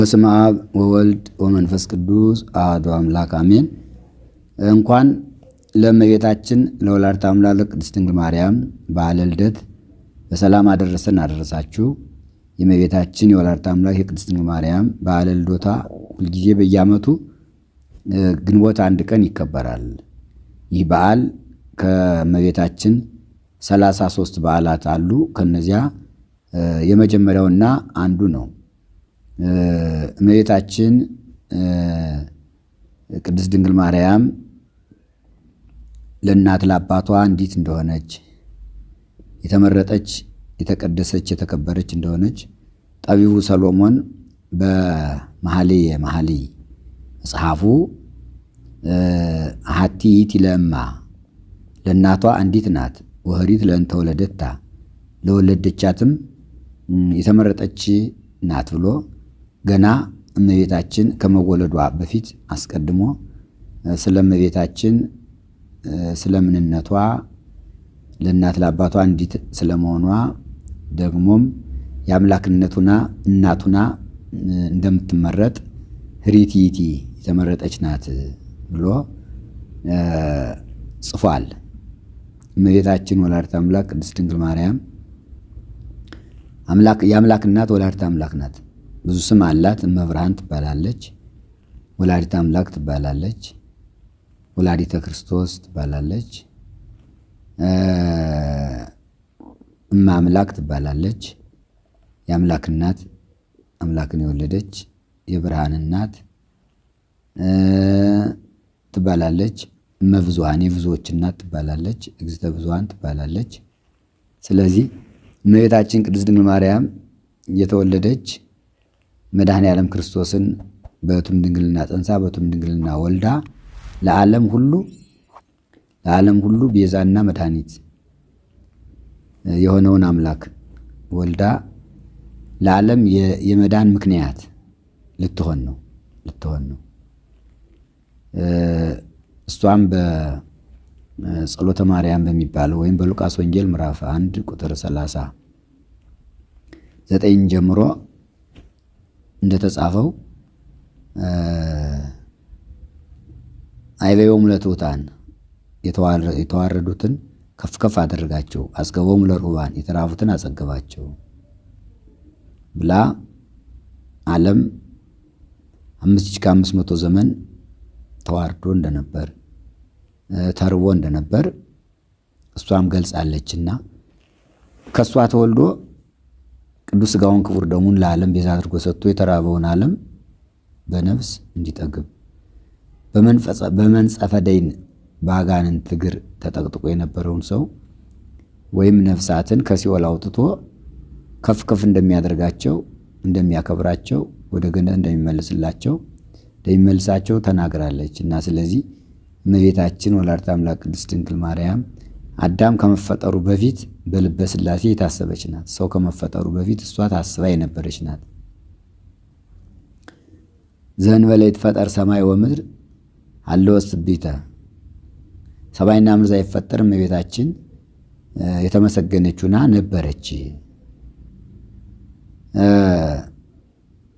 በስመ አብ ወወልድ ወመንፈስ ቅዱስ አሐዱ አምላክ አሜን። እንኳን ለእመቤታችን ለወላዲተ አምላክ ለቅድስት ድንግል ማርያም በዓለ ልደት በሰላም አደረሰን አደረሳችሁ። የእመቤታችን የወላዲተ አምላክ የቅድስት ድንግል ማርያም በዓለ ልደቷ ሁልጊዜ በየዓመቱ ግንቦት አንድ ቀን ይከበራል። ይህ በዓል ከእመቤታችን 33 በዓላት አሉ። ከነዚያ የመጀመሪያውና አንዱ ነው። እመቤታችን ቅድስት ድንግል ማርያም ለእናት ለአባቷ እንዲት እንደሆነች የተመረጠች የተቀደሰች የተከበረች እንደሆነች ጠቢቡ ሰሎሞን በመኃልየ መኃልይ መጽሐፉ አሐቲ ይእቲ ለእማ ለእናቷ አንዲት ናት ወኅሪት ለእንተ ወለደታ ለወለደቻትም የተመረጠች ናት ብሎ ገና እመቤታችን ከመወለዷ በፊት አስቀድሞ ስለ እመቤታችን ስለ ምንነቷ ለእናት ለአባቷ እንዲት ስለመሆኗ ደግሞም የአምላክነቱና እናቱና እንደምትመረጥ ኅሪት ይእቲ የተመረጠች ናት ብሎ ጽፏል። እመቤታችን ወላዲተ አምላክ ቅድስት ድንግል ማርያም የአምላክ እናት ወላዲተ አምላክ ናት። ብዙ ስም አላት። እመብርሃን ትባላለች፣ ወላዲተ አምላክ ትባላለች፣ ወላዲተ ክርስቶስ ትባላለች፣ እመ አምላክ ትባላለች። የአምላክ እናት አምላክን የወለደች የብርሃን እናት ትባላለች። እመ ብዙኃን የብዙዎች እናት ትባላለች፣ እግዝእተ ብዙኃን ትባላለች። ስለዚህ እመቤታችን ቅድስት ድንግል ማርያም የተወለደች መድኃኔ ዓለም ክርስቶስን በሕቱም ድንግልና ጸንሳ በሕቱም ድንግልና ወልዳ ለዓለም ሁሉ ቤዛና መድኃኒት የሆነውን አምላክ ወልዳ ለዓለም የመዳን ምክንያት ልትሆን ነው። እሷም በጸሎተ ማርያም በሚባለው ወይም በሉቃስ ወንጌል ምዕራፍ 1 ቁጥር 39 ጀምሮ እንደተጻፈው አይቤዮሙ ለትሑታን የተዋረዱትን ከፍ ከፍ አደረጋቸው፣ አጽገቦሙ ለርሁባን የተራቡትን አጸገባቸው ብላ ዓለም 5500 ዘመን ተዋርዶ እንደነበር ተርቦ እንደነበር እሷም ገልጻለችና ከእሷ ተወልዶ ቅዱስ ሥጋውን ክቡር ደሙን ለዓለም ቤዛ አድርጎ ሰጥቶ የተራበውን ዓለም በነፍስ እንዲጠግብ በመንጸፈ ደይን በአጋንንት እግር ተጠቅጥቆ የነበረውን ሰው ወይም ነፍሳትን ከሲኦል አውጥቶ ከፍ ከፍ እንደሚያደርጋቸው እንደሚያከብራቸው ወደ ገነት እንደሚመልሳቸው ተናግራለች እና ስለዚህ እመቤታችን ወላዲተ አምላክ ቅድስት ድንግል ማርያም አዳም ከመፈጠሩ በፊት በልበ ሥላሴ የታሰበች ናት። ሰው ከመፈጠሩ በፊት እሷ ታስባ የነበረች ናት። ዘእንበለ ይትፈጠር ሰማይ ወምድር ሀለወ ትስብእተ ሰማይና ምድር ሳይፈጠር እመቤታችን የተመሰገነችውና ነበረች።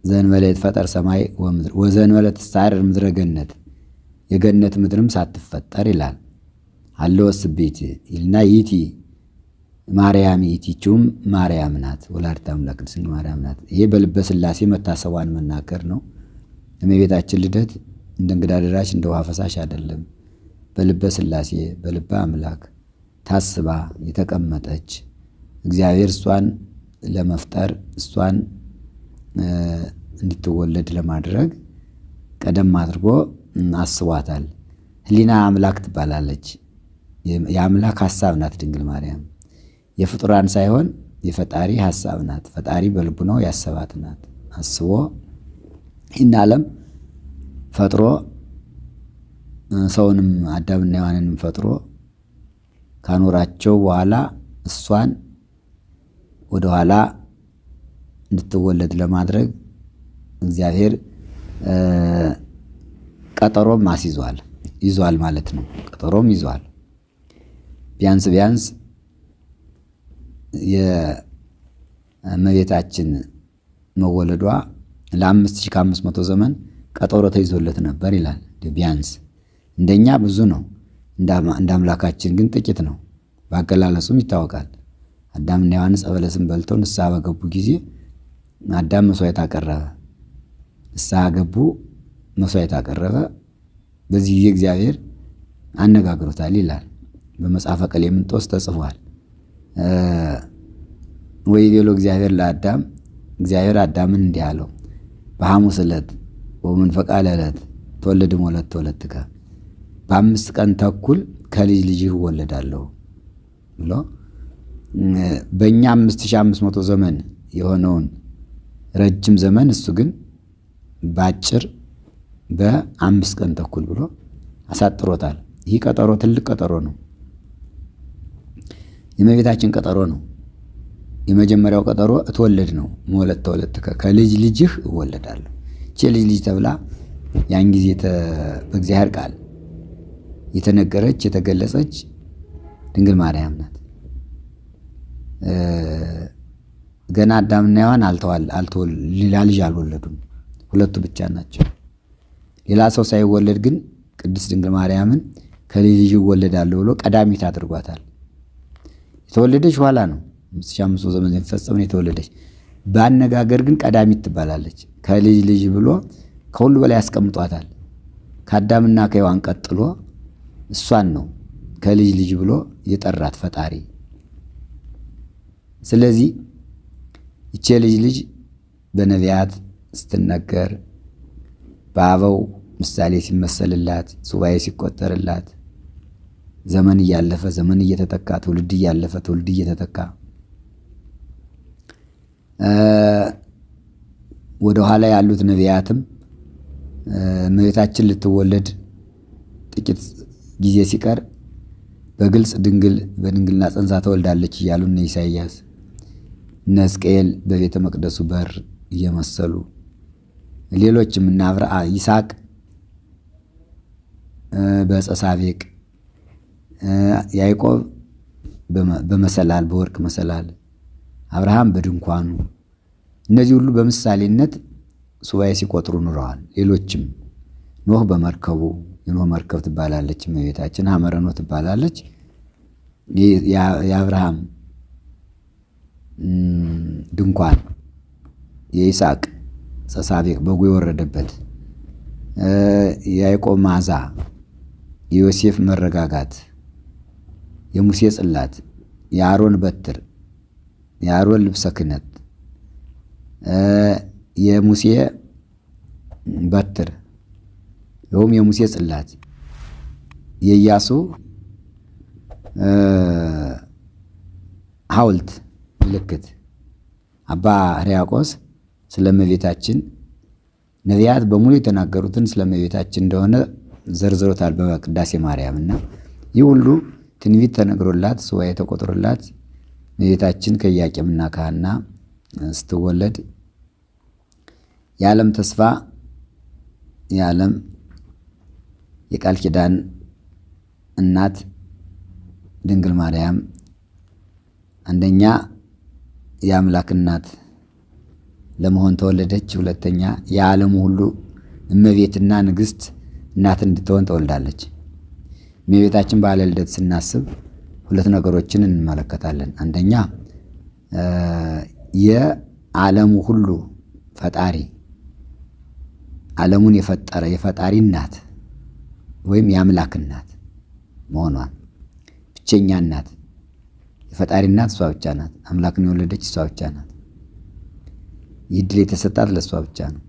ዘእንበለ ይትፈጠር ሰማይ ወምድር ወዘእንበለ ትሳረር ምድረ ገነት የገነት ምድርም ሳትፈጠር ይላል። ሀለወ ትስብእት ይልና ይእቲ ማርያም ይእቲችውም ማርያም ናት፣ ወላዲተ አምላክ ቅድስት ድንግል ማርያም ናት። ይሄ በልበ ሥላሴ መታሰቧን መናገር ነው። እመቤታችን ልደት እንደ እንግዳ ደራሽ እንደ ውሃ ፈሳሽ አይደለም። በልበ ሥላሴ በልበ አምላክ ታስባ የተቀመጠች እግዚአብሔር እሷን ለመፍጠር እሷን እንድትወለድ ለማድረግ ቀደም አድርጎ አስቧታል። ሕሊና አምላክ ትባላለች። የአምላክ ሐሳብ ናት ድንግል ማርያም። የፍጡራን ሳይሆን የፈጣሪ ሐሳብ ናት። ፈጣሪ በልቡናው ያሰባት ናት። አስቦ ይህን ዓለም ፈጥሮ ሰውንም አዳምና ሔዋንንም ፈጥሮ ካኖራቸው በኋላ እሷን ወደኋላ እንድትወለድ ለማድረግ እግዚአብሔር ቀጠሮም ይዟል ማለት ነው። ቀጠሮም ይዟል። ቢያንስ የእመቤታችን መወለዷ ለ5500 ዘመን ቀጠሮ ተይዞለት ነበር ይላል። ቢያንስ እንደኛ ብዙ ነው፣ እንደ አምላካችን ግን ጥቂት ነው። በአገላለጹም ይታወቃል። አዳምና ሔዋን ዕፀ በለስን በልተው ንስሐ በገቡ ጊዜ አዳም መስዋዕት አቀረበ፣ ንስሐ ገቡ፣ መስዋዕት አቀረበ። በዚህ ጊዜ እግዚአብሔር አነጋግሮታል ይላል። በመጽሐፈ ቀሌምንጦስ ተጽፏል። ወይቤሎ እግዚአብሔር ለአዳም፣ እግዚአብሔር አዳምን እንዲህ አለው፣ በሐሙስ ዕለት ወመንፈቃ ለዕለት ትወልድ ወለተ ወለትከ፣ በ5 ቀን ተኩል ከልጅ ልጅህ እወለዳለሁ ብሎ በእኛ 5500 ዘመን የሆነውን ረጅም ዘመን እሱ ግን በአጭር በ5 ቀን ተኩል ብሎ አሳጥሮታል። ይህ ቀጠሮ ትልቅ ቀጠሮ ነው። የእመቤታችን ቀጠሮ ነው። የመጀመሪያው ቀጠሮ እትወለድ ነው። ወለተ ወለትከ፣ ከልጅ ልጅህ እወለዳለሁ። እቺ ልጅ ልጅ ተብላ ያን ጊዜ በእግዚአብሔር ቃል የተነገረች የተገለጸች ድንግል ማርያም ናት። ገና አዳምና ሔዋን ሌላ ልጅ አልወለዱም። ሁለቱ ብቻ ናቸው። ሌላ ሰው ሳይወለድ ግን ቅድስት ድንግል ማርያምን ከልጅ ልጅ እወለዳለሁ ብሎ ቀዳሚት አድርጓታል። የተወለደች ኋላ ነው። 5500 ዘመን የሚፈጸም ነው የተወለደች። በአነጋገር ግን ቀዳሚት ትባላለች። ከልጅ ልጅ ብሎ ከሁሉ በላይ ያስቀምጧታል። ከአዳምና ከሔዋን ቀጥሎ እሷን ነው ከልጅ ልጅ ብሎ የጠራት ፈጣሪ። ስለዚህ ይቺ ልጅ ልጅ በነቢያት ስትነገር፣ በአበው ምሳሌ ሲመሰልላት፣ ሱባኤ ሲቆጠርላት፣ ዘመን እያለፈ ዘመን እየተተካ ትውልድ እያለፈ ትውልድ እየተተካ ወደ ኋላ ያሉት ነቢያትም እመቤታችን ልትወለድ ጥቂት ጊዜ ሲቀር በግልጽ በድንግልና ጸንሳ ተወልዳለች እያሉ እነ ኢሳይያስ እነ ሕዝቅኤል በቤተ መቅደሱ በር እየመሰሉ ሌሎችም እነ ይስሐቅ በዕፀ ሳቤቅ፣ ያዕቆብ በመሰላል በወርቅ መሰላል፣ አብርሃም በድንኳኑ፣ እነዚህ ሁሉ በምሳሌነት ሱባኤ ሲቆጥሩ ኑረዋል። ሌሎችም ኖህ በመርከቡ፣ የኖህ መርከብ ትባላለች እመቤታችን፣ ሐመረ ኖህ ትባላለች። የአብርሃም ድንኳን፣ የይስሐቅ ዕፀ ሳቤቅ በጉ የወረደበት፣ የያዕቆብ መዓዛ፣ የዮሴፍ መረጋጋት፣ የሙሴ ጽላት፣ የአሮን በትር፣ የአሮን ልብሰ ክህነት፣ የሙሴ በትር ይኸውም የሙሴ ጽላት፣ የኢያሱ ሐውልት ምልክት። አባ ሕርያቆስ ስለ እመቤታችን ነቢያት በሙሉ የተናገሩትን ስለ እመቤታችን እንደሆነ ዘርዝሮታል በቅዳሴ ማርያም። እና ይህ ሁሉ ትንቢት ተነግሮላት ሱባኤ ተቆጥሮላት እመቤታችን ከኢያቄምና ከሐና ስትወለድ የዓለም ተስፋ የዓለም የቃል ኪዳን እናት ድንግል ማርያም አንደኛ የአምላክ እናት ለመሆን ተወለደች። ሁለተኛ የዓለሙ ሁሉ እመቤትና ንግሥት እናት እንድትሆን ተወልዳለች። እመቤታችን በዓለ ልደት ስናስብ ሁለት ነገሮችን እንመለከታለን። አንደኛ የዓለሙ ሁሉ ፈጣሪ፣ ዓለሙን የፈጠረ የፈጣሪ እናት ወይም የአምላክ እናት መሆኗን፣ ብቸኛ እናት፣ የፈጣሪ እናት እሷ ብቻ ናት። አምላክን የወለደች እሷ ብቻ ናት። ይህ ዕድል የተሰጣት ለእሷ ብቻ ነው።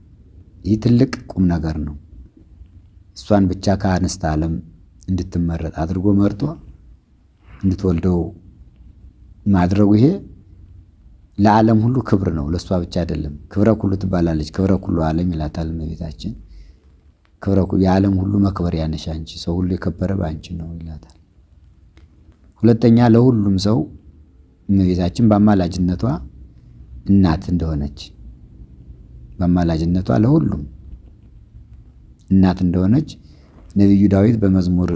ይህ ትልቅ ቁም ነገር ነው። እሷን ብቻ ከአንስተ ዓለም እንድትመረጥ አድርጎ መርጦ እንድትወልደው ማድረጉ ይሄ ለዓለም ሁሉ ክብር ነው። ለእሷ ብቻ አይደለም። ክብረ ኩሉ ትባላለች። ክብረ ኩሉ ዓለም ይላታል እመቤታችን። ክብረ ኩሉ የዓለም ሁሉ መክበሪያ ነሽ አንቺ፣ ሰው ሁሉ የከበረ በአንቺ ነው ይላታል። ሁለተኛ ለሁሉም ሰው እመቤታችን በአማላጅነቷ እናት እንደሆነች፣ በአማላጅነቷ ለሁሉም እናት እንደሆነች ነቢዩ ዳዊት በመዝሙር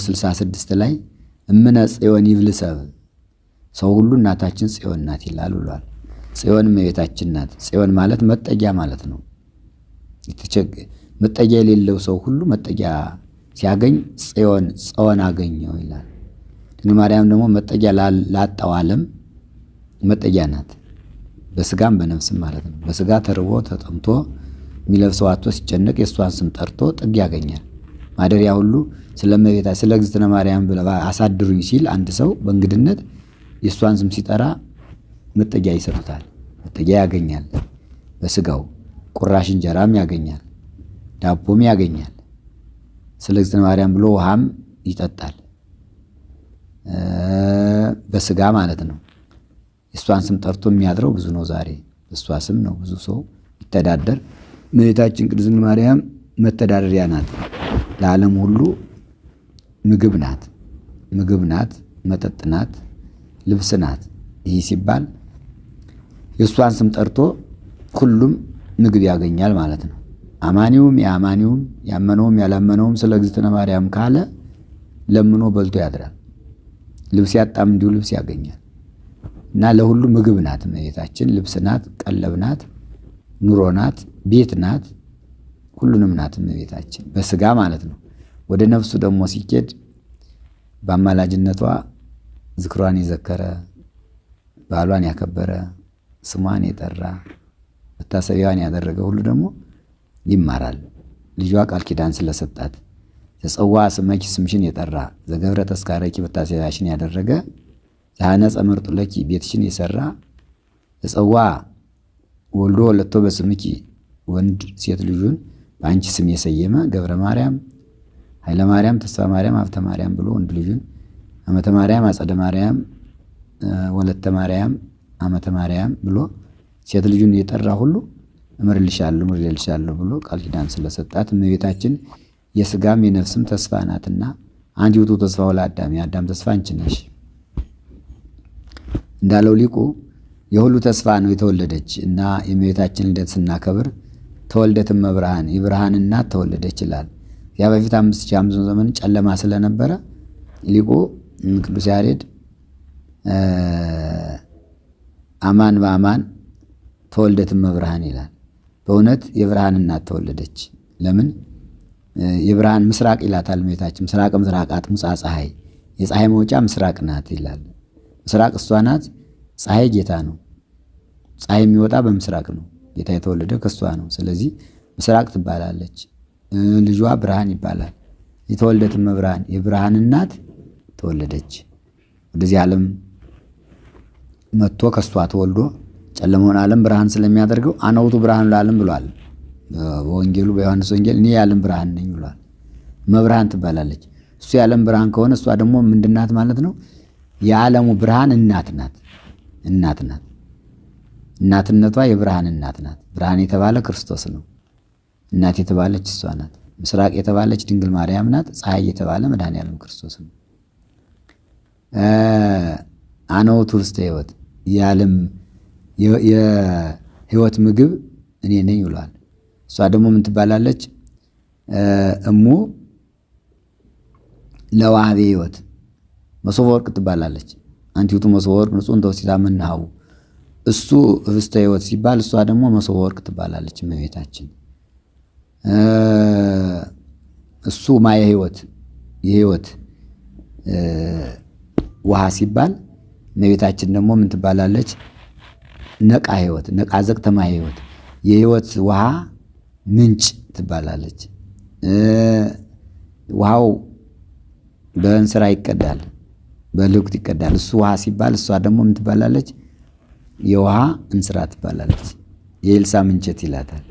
66 ላይ እምነ ጽዮን ይብል ሰብእ፣ ሰው ሁሉ እናታችን ጽዮን ናት ይላል ብሏል። ጽዮን እመቤታችን ናት። ጽዮን ማለት መጠጊያ ማለት ነው። መጠጊያ የሌለው ሰው ሁሉ መጠጊያ ሲያገኝ ጽዮን አገኘው ይላል። ድንግል ማርያም ደግሞ መጠጊያ ላጣው ዓለም መጠጊያ ናት። በስጋም በነፍስም ማለት ነው። በስጋ ተርቦ ተጠምቶ የሚለብሰው አጥቶ ሲጨነቅ የእሷን ስም ጠርቶ ጥግ ያገኛል። ማደሪያ ሁሉ ስለ እመቤታችን ስለ እግዝእትነ ማርያም ብለ አሳድሩኝ ሲል አንድ ሰው በእንግድነት የእሷን ስም ሲጠራ መጠጊያ ይሰጡታል። መጠጊያ ያገኛል። በስጋው ቁራሽ እንጀራም ያገኛል፣ ዳቦም ያገኛል። ስለ እግዝእትነ ማርያም ብሎ ውሃም ይጠጣል። በስጋ ማለት ነው። የእሷን ስም ጠርቶ የሚያድረው ብዙ ነው። ዛሬ በእሷ ስም ነው ብዙ ሰው ይተዳደር። እመቤታችን ቅድስት ድንግል ማርያም መተዳደሪያ ናት። ለዓለም ሁሉ ምግብ ናት። ምግብ ናት፣ መጠጥ ናት፣ ልብስ ናት። ይህ ሲባል የእሷን ስም ጠርቶ ሁሉም ምግብ ያገኛል ማለት ነው። አማኒውም የአማኒውም ያመነውም ያላመነውም ስለ እግዝእትነ ማርያም ካለ ለምኖ በልቶ ያድራል። ልብስ ያጣም እንዲሁ ልብስ ያገኛል። እና ለሁሉ ምግብ ናት እመቤታችን። ልብስ ናት፣ ቀለብ ናት፣ ኑሮ ናት፣ ቤት ናት፣ ሁሉንም ናት እመቤታችን በስጋ ማለት ነው። ወደ ነፍሱ ደግሞ ሲኬድ በአማላጅነቷ ዝክሯን የዘከረ ባሏን ያከበረ ስሟን የጠራ መታሰቢያዋን ያደረገ ሁሉ ደግሞ ይማራል። ልጇ ቃል ኪዳን ስለሰጣት ተጸዋ ስመኪ ስምሽን የጠራ ዘገብረ ተስካረኪ መታሰቢያሽን ያደረገ ዘሐነጸ መርጡለኪ ቤትሽን የሰራ ተጸዋ ወልዶ ወለቶ በስምኪ ወንድ ሴት ልጁን በአንቺ ስም የሰየመ ገብረ ማርያም፣ ኃይለ ማርያም፣ ተስፋ ማርያም፣ ሀብተ ማርያም ብሎ ወንድ ልጁን አመተ ማርያም፣ አጸደ ማርያም፣ ወለተ ማርያም፣ አመተ ማርያም ብሎ ሴት ልጁን የጠራ ሁሉ እምርልሻለሁ እምርልሻለሁ ብሎ ቃል ኪዳን ስለሰጣት እመቤታችን የስጋም የነፍስም ተስፋ ናትና አንቺ ውእቱ ተስፋው ለአዳም የአዳም ተስፋ አንቺ ነሽ እንዳለው ሊቁ የሁሉ ተስፋ ነው የተወለደች እና የእመቤታችን ልደት ስናከብር ተወልደትም መብርሃን የብርሃን እናት ተወለደች ይላል። ያ በፊት 5500 ዘመን ጨለማ ስለነበረ ሊቁ ቅዱስ ያሬድ አማን በአማን ተወልደትም መብርሃን ይላል። በእውነት የብርሃን እናት ተወለደች። ለምን የብርሃን ምስራቅ ይላታል እመቤታችን። ምስራቅ ምስራቃት ሙጻ ፀሐይ የፀሐይ መውጫ ምስራቅ ናት ይላል። ምስራቅ እሷ ናት። ፀሐይ ጌታ ነው። ፀሐይ የሚወጣ በምስራቅ ነው። ጌታ የተወለደ ከሷ ነው። ስለዚህ ምስራቅ ትባላለች። ልጇ ብርሃን ይባላል። የተወለደትም መብርሃን የብርሃን እናት ተወለደች። ወደዚህ ዓለም መጥቶ ከሷ ተወልዶ ጨለማውን ዓለም ብርሃን ስለሚያደርገው አነ ውእቱ ብርሃኑ ለዓለም ብሏል። በወንጌሉ በዮሐንስ ወንጌል እኔ የዓለም ብርሃን ነኝ ብሏል። መብርሃን ትባላለች። እሱ የዓለም ብርሃን ከሆነ እሷ ደግሞ ምንድናት ማለት ነው? የዓለሙ ብርሃን እናት ናት። እናት ናት። እናትነቷ የብርሃን እናት ናት። ብርሃን የተባለ ክርስቶስ ነው። እናት የተባለች እሷ ናት። ምስራቅ የተባለች ድንግል ማርያም ናት። ፀሐይ የተባለ መድኃኔዓለም ክርስቶስ ነው። አነ ውእቱ ኅብስተ ሕይወት የዓለም የሕይወት ምግብ እኔ ነኝ ብሏል። እሷ ደግሞ ምን ትባላለች? እሙ ለዋህቤ ሕይወት መሶበ ወርቅ ትባላለች። አንቲ ውእቱ መሶበ ወርቅ ንጹሕ እንተ ውስቴታ እምኔሃቡ እሱ ኅብስተ ሕይወት ሲባል እሷ ደግሞ መሶበ ወርቅ ትባላለች እመቤታችን። እሱ ማየ ሕይወት የሕይወት ውሃ ሲባል እመቤታችን ደግሞ ምን ትባላለች? ነቃ ሕይወት ነቃ ዘቅተ ማየ ሕይወት የሕይወት ውሃ ምንጭ ትባላለች። ውሃው በእንስራ ይቀዳል፣ በልኩት ይቀዳል። እሱ ውሃ ሲባል እሷ ደግሞ ምን ትባላለች? የውሃ እንስራ ትባላለች። የኤልሳ ምንቸት ይላታል።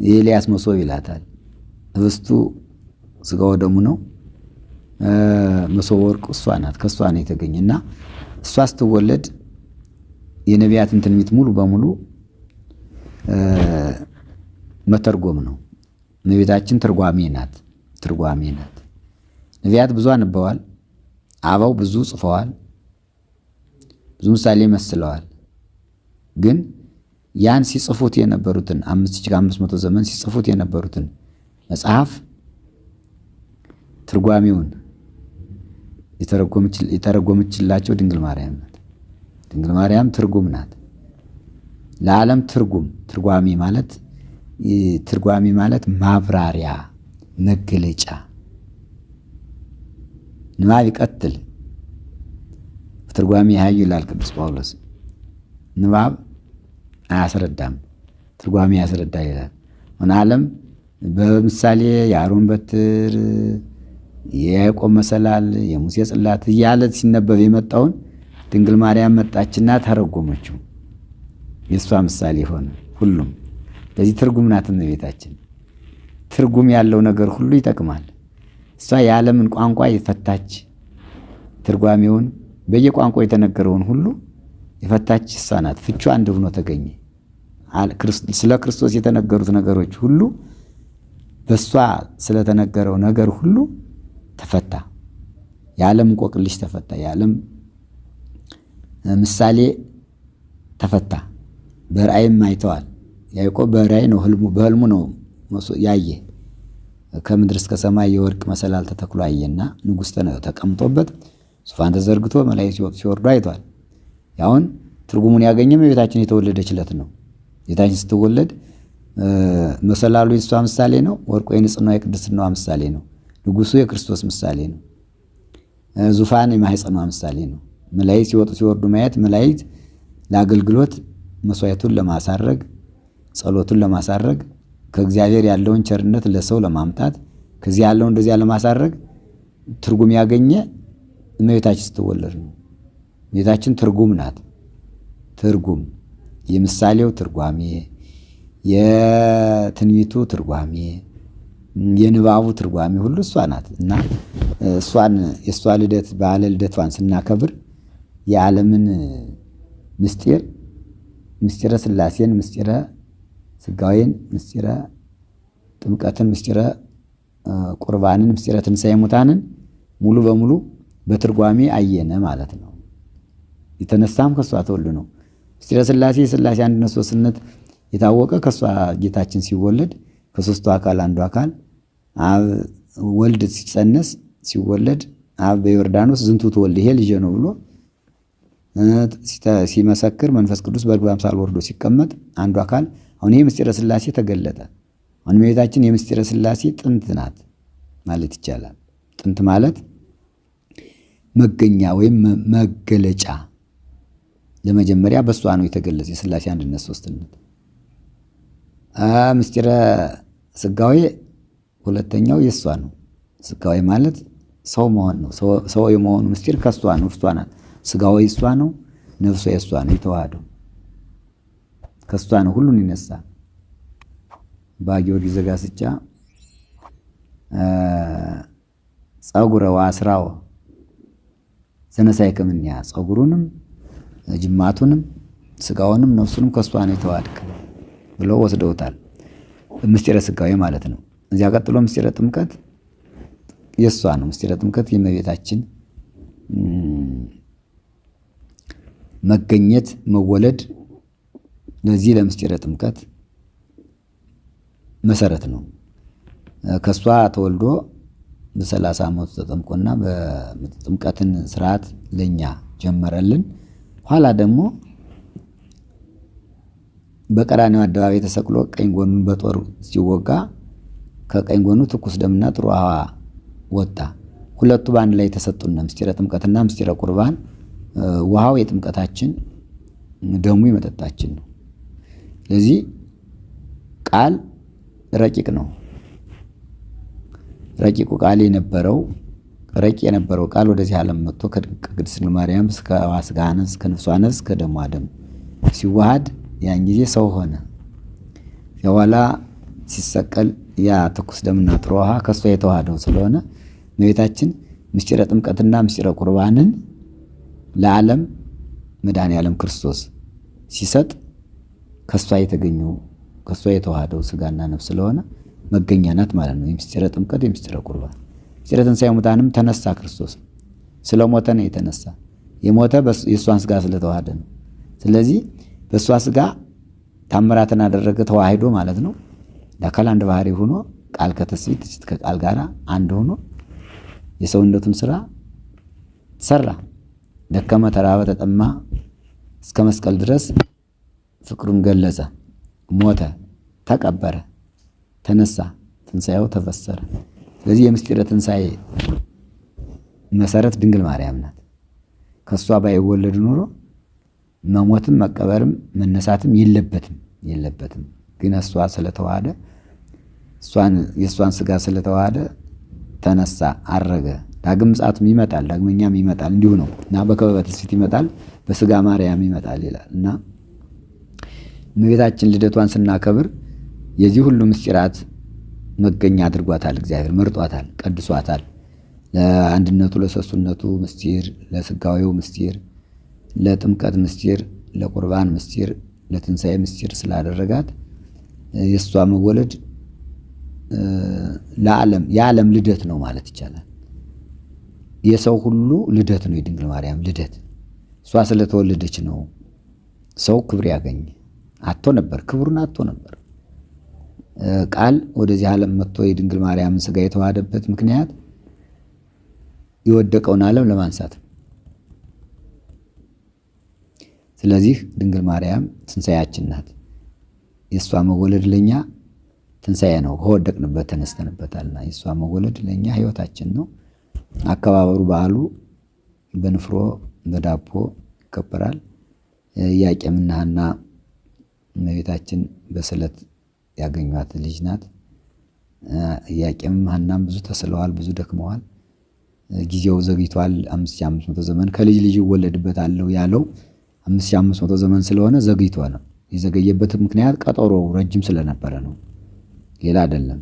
የኤልያስ መሶብ ይላታል። ኅብስቱ ሥጋው ደሙ ነው። መሶበ ወርቅ እሷ ናት። ከእሷ ነው የተገኘ እና እሷ ስትወለድ የነቢያትን ትንቢት ሙሉ በሙሉ መተርጎም ነው። እመቤታችን ትርጓሜ ናት። ትርጓሜ ናት። ነቢያት ብዙ አንበዋል። አበው ብዙ ጽፈዋል። ብዙ ምሳሌ መስለዋል። ግን ያን ሲጽፉት የነበሩትን 5500 ዘመን ሲጽፉት የነበሩትን መጽሐፍ ትርጓሜውን የተረጎመችላቸው ድንግል ማርያም ናት። ድንግል ማርያም ትርጉም ናት። ለዓለም ትርጓሜ ማለት ማብራሪያ፣ መገለጫ። ንባብ ይቀትል ትርጓሜ ያዩ ይላል ቅዱስ ጳውሎስ። ንባብ አያስረዳም፣ ትርጓሜ ያስረዳ ይላል። ዓለም በምሳሌ የአሮን በትር፣ የያዕቆብ መሰላል፣ የሙሴ ጽላት እያለ ሲነበብ የመጣውን ድንግል ማርያም መጣችና ተረጎመችው። የእሷ ምሳሌ ሆነ ሁሉም። ለዚህ ትርጉም ናት እመቤታችን። ትርጉም ያለው ነገር ሁሉ ይጠቅማል። እሷ የዓለምን ቋንቋ የፈታች፣ ትርጓሜውን በየቋንቋው የተነገረውን ሁሉ የፈታች እሷ ናት። ፍቿ አንድ ሆኖ ተገኘ። ስለ ክርስቶስ የተነገሩት ነገሮች ሁሉ በእሷ ስለተነገረው ነገር ሁሉ ተፈታ። የዓለም እንቆቅልሽ ተፈታ። የዓለም ምሳሌ ተፈታ። በራእይም አይተዋል። ያዕቆብ በራእይ ነው፣ በህልሙ ነው ያየ። ከምድር እስከ ሰማይ የወርቅ መሰላል ተተክሎ አየና ንጉሥ ተቀምጦበት ዙፋን ተዘርግቶ መላእክት ሲወጡ ሲወርዱ አይተዋል። ያውን ትርጉሙን ያገኘም የቤታችን የተወለደች ዕለት ነው። ቤታችን ስትወለድ መሰላሉ የእሷ ምሳሌ ነው። ወርቁ የንጽሕናዋ የቅድስናዋ ምሳሌ ነው። ንጉሡ የክርስቶስ ምሳሌ ነው። ዙፋን የማኅፀኗ ምሳሌ ነው። መላእክት ሲወጡ ሲወርዱ ማየት፣ መላእክት ለአገልግሎት መስዋዕቱን ለማሳረግ፣ ጸሎቱን ለማሳረግ፣ ከእግዚአብሔር ያለውን ቸርነት ለሰው ለማምጣት፣ ከዚህ ያለውን እንደዚያ ለማሳረግ ትርጉም ያገኘ እመቤታችን ስትወለድ ነው። እመቤታችን ትርጉም ናት። ትርጉም የምሳሌው ትርጓሜ፣ የትንቢቱ ትርጓሜ፣ የንባቡ ትርጓሜ ሁሉ እሷ ናት እና የእሷ ልደት በዓለ ልደቷን ስናከብር የዓለምን ምስጢረ ሥላሴን፣ ምስጢረ ሥጋዌን፣ ምስጢረ ጥምቀትን፣ ምስጢረ ቁርባንን፣ ምስጢረ ትንሣኤ ሙታንን ሙሉ በሙሉ በትርጓሜ አየነ ማለት ነው። የተነሳም ከእሷ ተወልዶ ነው። ምስጢረ ሥላሴ የሥላሴ አንድነት ሦስትነት የታወቀ ከእሷ ጌታችን ሲወለድ ከሦስቱ አካል አንዱ አካል አብ ወልድ ሲጸነስ ሲወለድ አብ በዮርዳኖስ ዝንቱ ትወልድ ይሄ ልጄ ነው ብሎ ሲመሰክር መንፈስ ቅዱስ በርግብ አምሳል ወርዶ ሲቀመጥ አንዱ አካል አሁን ይሄ ምስጢረ ሥላሴ ተገለጠ። አሁን እመቤታችን የምስጢረ ሥላሴ ጥንት ናት ማለት ይቻላል። ጥንት ማለት መገኛ ወይም መገለጫ። ለመጀመሪያ በእሷ ነው የተገለጸ የሥላሴ አንድነት ሦስትነት። ምስጢረ ሥጋዌ ሁለተኛው የእሷ ነው። ሥጋዌ ማለት ሰው መሆን ነው። ሰው የመሆኑ ምስጢር ከእሷ ነው። እሷ ናት። ሥጋዌ እሷ ነው። ነፍሷ የእሷ ነው። የተዋህደው ከእሷ ነው። ሁሉን ይነሳ በጊዮርጊስ ዘጋስጫ ጸጉረ ወአስራወ ዘነሳይከ እምኔሃ፣ ጸጉሩንም ጅማቱንም ሥጋውንም ነፍሱንም ከእሷ ነው የተዋሃድክ ብለው ወስደውታል። ምስጢረ ሥጋዌ ማለት ነው። እዚያ ቀጥሎ ምስጢረ ጥምቀት የእሷ ነው። ምስጢረ ጥምቀት የእመቤታችን መገኘት መወለድ ለዚህ ለምስጢረ ጥምቀት መሰረት ነው። ከእሷ ተወልዶ በ30 ዓመቱ ተጠምቆና በጥምቀትን ስርዓት ለኛ ጀመረልን። ኋላ ደግሞ በቀራንዮ አደባባይ ተሰቅሎ ቀኝ ጎኑን በጦር ሲወጋ ከቀኝ ጎኑ ትኩስ ደምና ጥሩ ውሃ ወጣ። ሁለቱ በአንድ ላይ ተሰጡና ምስጢረ ጥምቀትና ምስጢረ ቁርባን። ውሃው የጥምቀታችን ደሙ የመጠጣችን ነው። ስለዚህ ቃል ረቂቅ ነው። ረቂቁ ቃል ረቂቅ የነበረው ቃል ወደዚህ ዓለም መጥቶ ከቅድስት ድንግል ማርያም እስከ ሥጋ ነፍስ ከነፍሷ ነፍስ ከደሟ ደም ሲዋሃድ ያን ጊዜ ሰው ሆነ። የኋላ ሲሰቀል ያ ትኩስ ደምና ጥሩ ውሃ ከእሷ የተዋሃደው ስለሆነ እመቤታችን ምስጢረ ጥምቀትና ምስጢረ ቁርባንን ለዓለም መድኃኔዓለም ክርስቶስ ሲሰጥ ከእሷ የተገኘው ከእሷ የተዋሃደው ሥጋና ነፍስ ስለሆነ መገኛ ናት ማለት ነው። የምስጢረ ጥምቀት የምስጢረ ቁርባን። ምስጢረ ትንሣኤ ሙታንም ተነሳ። ክርስቶስ ስለ ሞተ ነው የተነሳ። የሞተ የእሷን ሥጋ ስለተዋሃደ ነው። ስለዚህ በእሷ ሥጋ ታምራትን አደረገ፣ ተዋሂዶ ማለት ነው። ለአካል አንድ ባህሪ ሆኖ ቃል ከተስቢት ትስብእት ከቃል ጋር አንድ ሆኖ የሰውነቱን ስራ ሰራ። ደከመ፣ ተራበ፣ ተጠማ እስከ መስቀል ድረስ ፍቅሩን ገለጸ፣ ሞተ፣ ተቀበረ፣ ተነሳ፣ ትንሣኤው ተበሰረ። ስለዚህ የምስጢረ ትንሣኤ መሰረት ድንግል ማርያም ናት። ከእሷ ባይወለድ ኖሮ መሞትም መቀበርም መነሳትም የለበትም። ግን እሷ ስለተዋሃደ የእሷን ስጋ ስለተዋሃደ ተነሳ፣ አረገ። ዳግም ምጽአቱም ይመጣል፣ ዳግመኛም ይመጣል። እንዲሁ ነው እና በከበበ ትስብእት ይመጣል፣ በስጋ ማርያም ይመጣል ይላል እና እመቤታችን ልደቷን ስናከብር የዚህ ሁሉ ምስጢራት መገኛ አድርጓታል። እግዚአብሔር መርጧታል፣ ቀድሷታል። ለአንድነቱ ለሶስትነቱ ምስጢር፣ ለስጋዊው ምስጢር፣ ለጥምቀት ምስጢር፣ ለቁርባን ምስጢር፣ ለትንሣኤ ምስጢር ስላደረጋት የእሷ መወለድ የዓለም ልደት ነው ማለት ይቻላል። የሰው ሁሉ ልደት ነው የድንግል ማርያም ልደት። እሷ ስለተወለደች ነው ሰው ክብር ያገኘ። አጥቶ ነበር፣ ክብሩን አጥቶ ነበር። ቃል ወደዚህ ዓለም መጥቶ የድንግል ማርያምን ስጋ የተዋሃደበት ምክንያት የወደቀውን ዓለም ለማንሳት ነው። ስለዚህ ድንግል ማርያም ትንሣኤያችን ናት። የእሷ መወለድ ለእኛ ትንሣኤ ነው። ከወደቅንበት ተነስተንበታልና የእሷ መወለድ ለእኛ ሕይወታችን ነው። አከባበሩ በዓሉ በንፍሮ በዳቦ ይከበራል። ኢያቄምና ሐና እመቤታችን በስለት ያገኟት ልጅ ናት። ኢያቄምም ሐናም ብዙ ተስለዋል፣ ብዙ ደክመዋል። ጊዜው ዘግይቷል። 5500 ዘመን ከልጅ ልጅ ይወለድበታል ያለው 5500 ዘመን ስለሆነ ዘግይቷ ነው። የዘገየበት ምክንያት ቀጠሮው ረጅም ስለነበረ ነው፣ ሌላ አይደለም።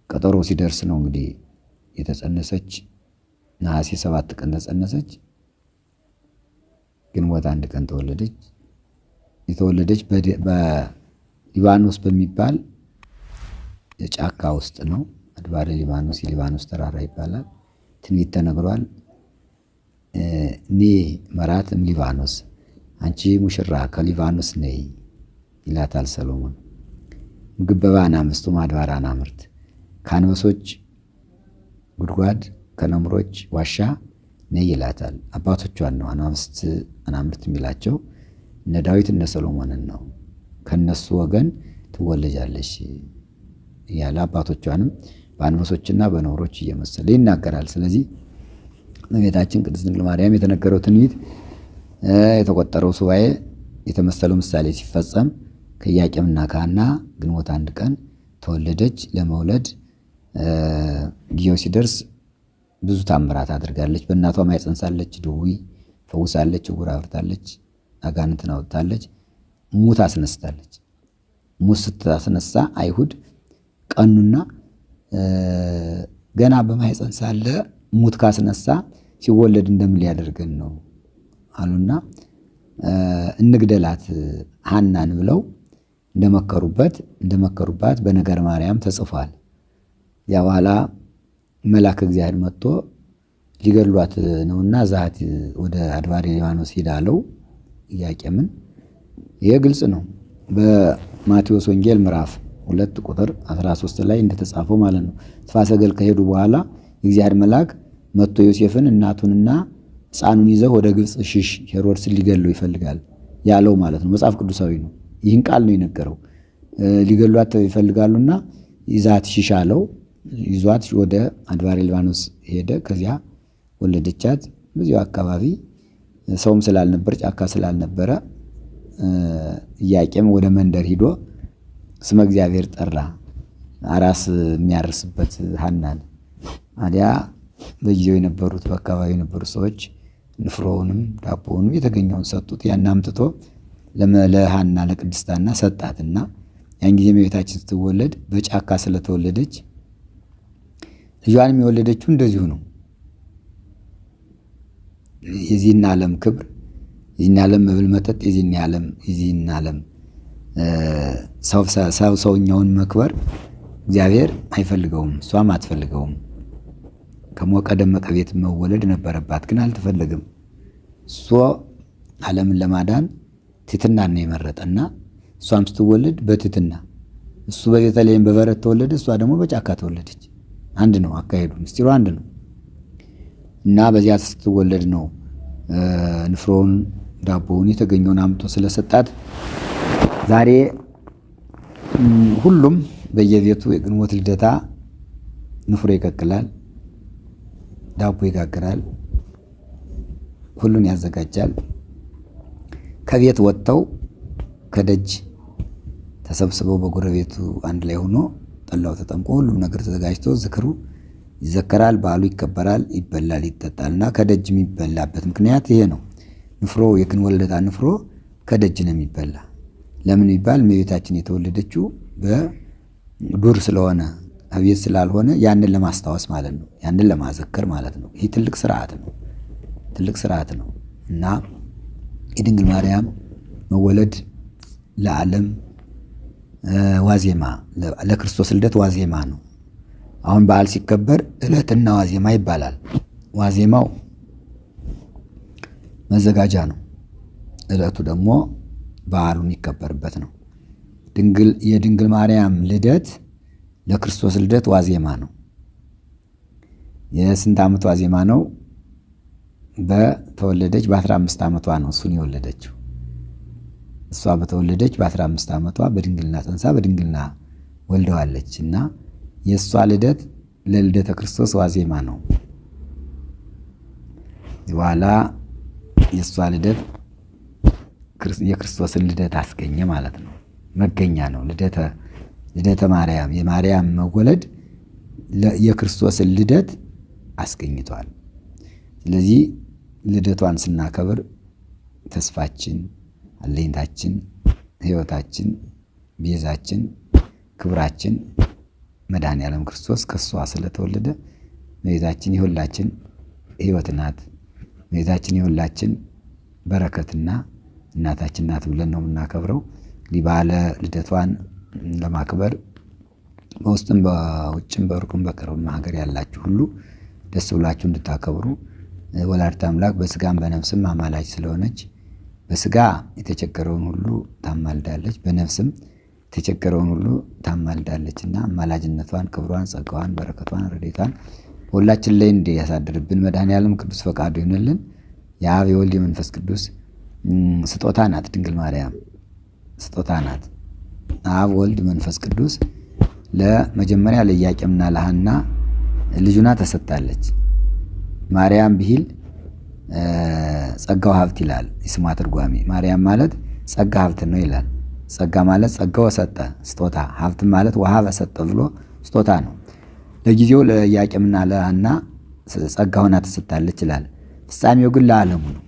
ቀጠሮ ሲደርስ ነው እንግዲህ የተጸነሰች። ነሐሴ 7 ቀን ተጸነሰች፣ ግንቦት 1 ቀን ተወለደች። የተወለደች በሊባኖስ በሚባል ጫካ ውስጥ ነው። አድባረ ሊባኖስ፣ የሊባኖስ ተራራ ይባላል። ትንቢት ተነግሯል። እኔ መራትም ሊባኖስ፣ አንቺ ሙሽራ ከሊባኖስ ነይ ይላታል ሰሎሞን። ምግበባን አምስቱም አድባራን አምርት፣ ከአንበሶች ጉድጓድ ከነምሮች ዋሻ ነይ ይላታል። አባቶቿን ነው አናምርት የሚላቸው እነ ዳዊት እነ ሰሎሞንን ነው። ከነሱ ወገን ትወለጃለሽ እያለ አባቶቿንም በአንበሶችና በነብሮች እየመሰለ ይናገራል። ስለዚህ እመቤታችን ቅድስት ድንግል ማርያም የተነገረው ትንቢት የተቆጠረው ሱባኤ የተመሰለው ምሳሌ ሲፈጸም ከኢያቄምና ከሐና ግንቦት 1 ቀን ተወለደች። ለመውለድ ጊዜው ሲደርስ ብዙ ታምራት አድርጋለች። በእናቷ ማኅፀን ሳለች ድውይ ፈውሳለች፣ ዕውር አብርታለች፣ አጋንንትን አውጥታለች፣ ሙት አስነስታለች። ሙት ስታስነሳ አይሁድ ቀኑና ገና በማኅፀን ሳለ ሙት ካስነሳ ሲወለድ እንደምን ሊያደርገን ነው አሉና እንግደላት ሐናን ብለው እንደመከሩባት በነገረ ማርያም ተጽፏል። ያ በኋላ መልአከ እግዚአብሔር መጥቶ ሊገድሏት ነውና ዛት ወደ አድባረ ሊባኖስ ሄዳ አለው ኢያቄምን። ይሄ ግልጽ ነው። በማቴዎስ ወንጌል ምዕራፍ 2 ቁጥር 13 ላይ እንደተጻፈው ማለት ነው። ተፋሰገል ከሄዱ በኋላ የእግዚአብሔር መልአክ መጥቶ ዮሴፍን እናቱንና ሕፃኑን ይዘህ ወደ ግብፅ ሽሽ፣ ሄሮድስን ሊገድለው ይፈልጋል ያለው ማለት ነው። መጽሐፍ ቅዱሳዊ ነው። ይህን ቃል ነው የነገረው። ሊገድሏት ይፈልጋሉና ይዛት ሽሽ አለው። ይዟት ወደ አድባረ ሊባኖስ ሄደ። ከዚያ ወለደቻት። በዚያው አካባቢ ሰውም ስላልነበር ጫካ ስላልነበረ ኢያቄም ወደ መንደር ሂዶ ስመ እግዚአብሔር ጠራ፣ አራስ የሚያርስበት ሐናን። አዲያ በጊዜው የነበሩት በአካባቢው የነበሩት ሰዎች ንፍሮውንም ዳቦውንም የተገኘውን ሰጡት። ያን አምጥቶ ለሐና ለቅድስት ሐና ሰጣትና ያን ጊዜ እመቤታችን ስትወለድ በጫካ ስለተወለደች ልጇንም የወለደችው እንደዚሁ ነው። የዚህን ዓለም ክብር፣ የዚህን ዓለም መብል መጠጥ፣ የዚህን ዓለም ሰውኛውን መክበር እግዚአብሔር አይፈልገውም፣ እሷም አትፈልገውም። ከሞቀ ደመቀ ቤት መወለድ ነበረባት፣ ግን አልተፈለገም። እሷ ዓለምን ለማዳን ትሕትናን ነው የመረጠና እሷም ስትወለድ በትሕትና፣ እሱ በቤተልሔም በበረት ተወለደ፣ እሷ ደግሞ በጫካ ተወለደች። አንድ ነው አካሄዱ፣ ምስጢሩ አንድ ነው እና በዚያ ስትወለድ ነው ንፍሮውን ዳቦውን የተገኘውን አምጥቶ ስለሰጣት ዛሬ ሁሉም በየቤቱ የግንቦት ልደታ ንፍሮ ይቀቅላል፣ ዳቦ ይጋግራል፣ ሁሉን ያዘጋጃል። ከቤት ወጥተው ከደጅ ተሰብስበው በጎረቤቱ አንድ ላይ ሆኖ ጠላው ተጠምቆ ሁሉም ነገር ተዘጋጅቶ ዝክሩ ይዘከራል፣ በዓሉ ይከበራል፣ ይበላል፣ ይጠጣል እና ከደጅ የሚበላበት ምክንያት ይሄ ነው። ንፍሮ የግንቦት ልደታ ንፍሮ ከደጅ ነው የሚበላ። ለምን ይባል? እመቤታችን የተወለደችው በዱር ስለሆነ ከቤት ስላልሆነ ያንን ለማስታወስ ማለት ነው። ያንን ለማዘከር ማለት ነው። ይህ ትልቅ ስርዓት ነው እና የድንግል ማርያም መወለድ ለዓለም ዋዜማ ለክርስቶስ ልደት ዋዜማ ነው። አሁን በዓል ሲከበር ዕለትና ዋዜማ ይባላል። ዋዜማው መዘጋጃ ነው። ዕለቱ ደግሞ በዓሉ የሚከበርበት ነው። የድንግል ማርያም ልደት ለክርስቶስ ልደት ዋዜማ ነው። የስንት ዓመት ዋዜማ ነው? በተወለደች በ15 ዓመቷ ነው እሱን የወለደችው። እሷ በተወለደች በ15 ዓመቷ በድንግልና ጸንሳ በድንግልና ወልደዋለች እና የእሷ ልደት ለልደተ ክርስቶስ ዋዜማ ነው። በኋላ የእሷ ልደት የክርስቶስን ልደት አስገኘ ማለት ነው። መገኛ ነው። ልደተ ማርያም የማርያም መወለድ የክርስቶስን ልደት አስገኝቷል። ስለዚህ ልደቷን ስናከብር ተስፋችን፣ አለኝታችን፣ ሕይወታችን፣ ቤዛችን፣ ክብራችን መድኃኔዓለም ክርስቶስ ከሷ ስለተወለደ እመቤታችን የሁላችን ሕይወት ናት። እመቤታችን የሁላችን በረከትና እናታችን ናት ብለን ነው የምናከብረው። እንግዲህ በዓለ ልደቷን ለማክበር በውስጥም በውጭም በሩቅም በቅርብም ሀገር ያላችሁ ሁሉ ደስ ብላችሁ እንድታከብሩ ወላዲተ አምላክ በስጋም በነፍስም አማላጅ ስለሆነች በስጋ የተቸገረውን ሁሉ ታማልዳለች፣ በነፍስም የተቸገረውን ሁሉ ታማልዳለች እና አማላጅነቷን፣ ክብሯን፣ ጸጋዋን፣ በረከቷን፣ ረድኤቷን በሁላችን ላይ እንዲያሳድርብን መድኃኔዓለም ቅዱስ ፈቃዱ ይሁንልን። የአብ የወልድ የመንፈስ ቅዱስ ስጦታ ናት ድንግል ማርያም፣ ስጦታ ናት። አብ ወልድ መንፈስ ቅዱስ ለመጀመሪያ ለኢያቄምና ለሐና ልጁና ተሰጥታለች። ማርያም ብሂል ጸጋው ሀብት ይላል የስሟ ትርጓሜ። ማርያም ማለት ጸጋ ሀብት ነው ይላል። ጸጋ ማለት ጸጋው ሰጠ ስጦታ፣ ሀብት ማለት ወሀበ ሰጠ ብሎ ስጦታ ነው። ለጊዜው ለኢያቄምና ለሐና ጸጋ ሆና ተሰጥታለች ይላል። ፍጻሜው ግን ለዓለሙ ነው።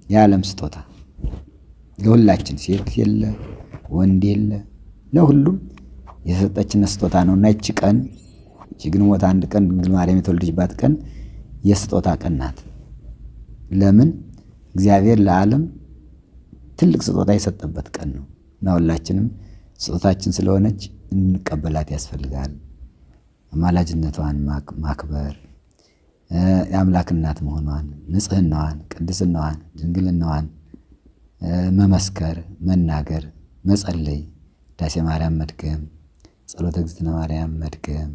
የዓለም ስጦታ ለሁላችን፣ ሴት የለ ወንድ የለ ለሁሉም የሰጠችን ስጦታ ነው እና ይቺ ቀን ግንቦት አንድ ቀን ድንግል ማርያም የተወለደችባት ቀን የስጦታ ቀን ናት። ለምን? እግዚአብሔር ለዓለም ትልቅ ስጦታ የሰጠበት ቀን ነው እና ሁላችንም ስጦታችን ስለሆነች እንቀበላት ያስፈልጋል። አማላጅነቷን ማክበር፣ የአምላክ እናት መሆኗን፣ ንጽህናዋን፣ ቅድስናዋን፣ ድንግልናዋን መመስከር፣ መናገር፣ መጸለይ፣ ዳሴ ማርያም መድገም፣ ጸሎተ እግዝእትነ ማርያም መድገም፣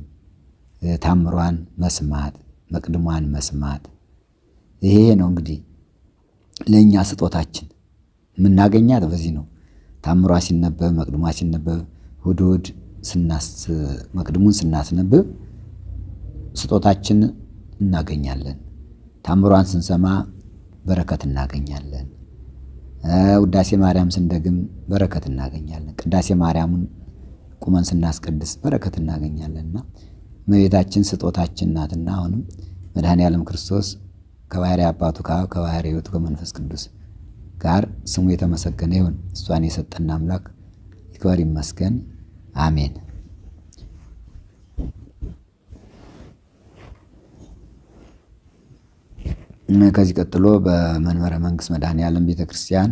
ታምሯን መስማት፣ መቅድሟን መስማት። ይሄ ነው እንግዲህ ለእኛ ስጦታችን የምናገኛት በዚህ ነው። ታምሯ ሲነበብ፣ መቅድሟ ሲነበብ፣ እሑድ እሑድ መቅድሙን ስናስነብብ ስጦታችን እናገኛለን። ታምሯን ስንሰማ በረከት እናገኛለን። ውዳሴ ማርያም ስንደግም በረከት እናገኛለን። ቅዳሴ ማርያሙን ቁመን ስናስቀድስ በረከት እናገኛለንና እመቤታችን ስጦታችን ናትና አሁንም መድኃኔዓለም ክርስቶስ ከባሕርይ አባቱ ከአብ ከባሕርይ ሕይወቱ ከመንፈስ ቅዱስ ጋር ስሙ የተመሰገነ ይሁን። እሷን የሰጠን አምላክ ይክበር ይመስገን። አሜን። ከዚህ ቀጥሎ በመንበረ መንግስት መድኃኔዓለም ቤተክርስቲያን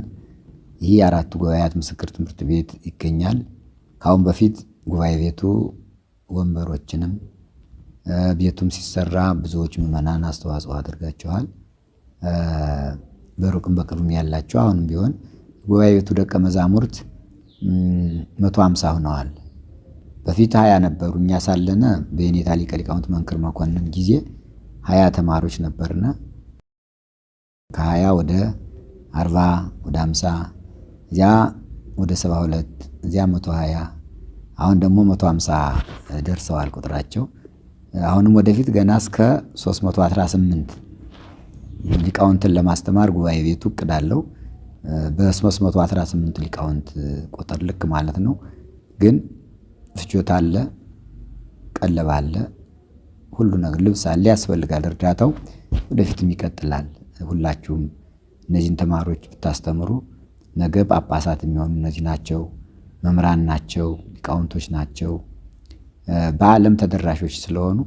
ይህ አራቱ ጉባኤያት ምስክር ትምህርት ቤት ይገኛል። ከአሁን በፊት ጉባኤ ቤቱ ወንበሮችንም ቤቱም ሲሰራ ብዙዎች ምዕመናን አስተዋጽኦ አድርጋችኋል። በሩቅም በቅርብም ያላችሁ አሁንም ቢሆን ጉባኤ ቤቱ ደቀ መዛሙርት 150 ሆነዋል። በፊት 20 ነበሩ። እኛ ሳለነ በየኔታ ሊቀ ሊቃውንት መንክር መኮንን ጊዜ 20 ተማሪዎች ነበርና ከ20 ወደ 40 ወደ 50 እዚያ ወደ 72 እዚያ 120 አሁን ደግሞ 150 ደርሰዋል ቁጥራቸው። አሁንም ወደፊት ገና እስከ 318 ሊቃውንትን ለማስተማር ጉባኤ ቤቱ እቅድ አለው። በ318 ሊቃውንት ቁጥር ልክ ማለት ነው። ግን ፍጆታ አለ፣ ቀለብ አለ፣ ሁሉ ነገር ልብስ አለ፣ ያስፈልጋል። እርዳታው ወደፊትም ይቀጥላል። ሁላችሁም እነዚህን ተማሪዎች ብታስተምሩ ነገ ጳጳሳት የሚሆኑ እነዚህ ናቸው፣ መምህራን ናቸው፣ ሊቃውንቶች ናቸው። በዓለም ተደራሾች ስለሆኑ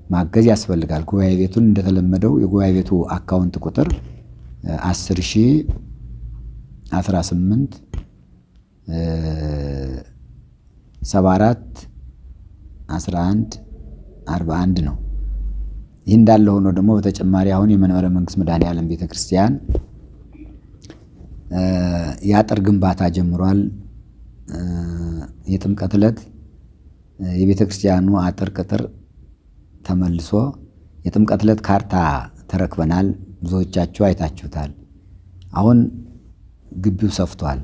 ማገዝ ያስፈልጋል። ጉባኤ ቤቱን እንደተለመደው የጉባኤ ቤቱ አካውንት ቁጥር 10,018 74 11 41 ነው። ይህ እንዳለ ሆኖ ደግሞ በተጨማሪ አሁን የመንበረ መንግስት መድኃኔዓለም ቤተክርስቲያን የአጥር ግንባታ ጀምሯል። የጥምቀት ዕለት የቤተክርስቲያኑ አጥር ቅጥር ተመልሶ የጥምቀት ዕለት ካርታ ተረክበናል። ብዙዎቻችሁ አይታችሁታል። አሁን ግቢው ሰፍቷል።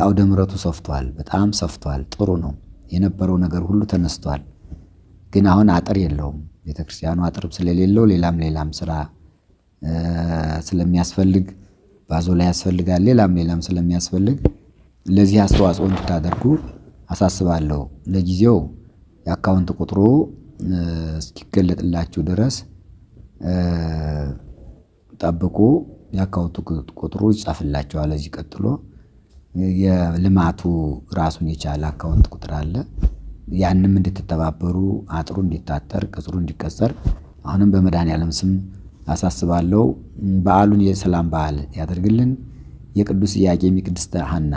አውደ ምሕረቱ ሰፍቷል። በጣም ሰፍቷል። ጥሩ ነው። የነበረው ነገር ሁሉ ተነስቷል። ግን አሁን አጥር የለውም። ቤተክርስቲያኑ አጥር ስለሌለው ሌላም ስራ ስለሚያስፈልግ ባዞ ላይ ያስፈልጋል። ሌላም ስለሚያስፈልግ ለዚህ አስተዋጽኦ እንድታደርጉ አሳስባለሁ። ለጊዜው የአካውንት ቁጥሩ እስኪገለጥላችሁ ድረስ ጠብቁ። የአካውንት ቁጥሩ ይጻፍላችኋል። እዚህ ቀጥሎ የልማቱ ራሱን የቻለ አካውንት ቁጥር አለ። ያንም እንድትተባበሩ አጥሩ እንዲታጠር ቅጽሩ እንዲቀጸር አሁንም በመድኃኔዓለም ስም አሳስባለሁ። በዓሉን የሰላም በዓል ያደርግልን። የቅዱስ ኢያቄም የቅድስት ሐና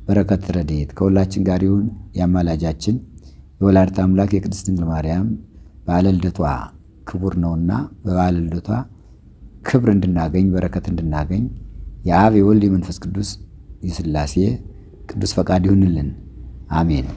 በረከት ረድኤት ከሁላችን ጋር ይሁን። የአማላጃችን የወላዲተ አምላክ የቅድስት ድንግል ማርያም በዓለ ልደቷ ክቡር ነውና በበዓለ ልደቷ ክብር እንድናገኝ በረከት እንድናገኝ የአብ የወልድ የመንፈስ ቅዱስ የሥላሴ ቅዱስ ፈቃድ ይሁንልን። አሜን።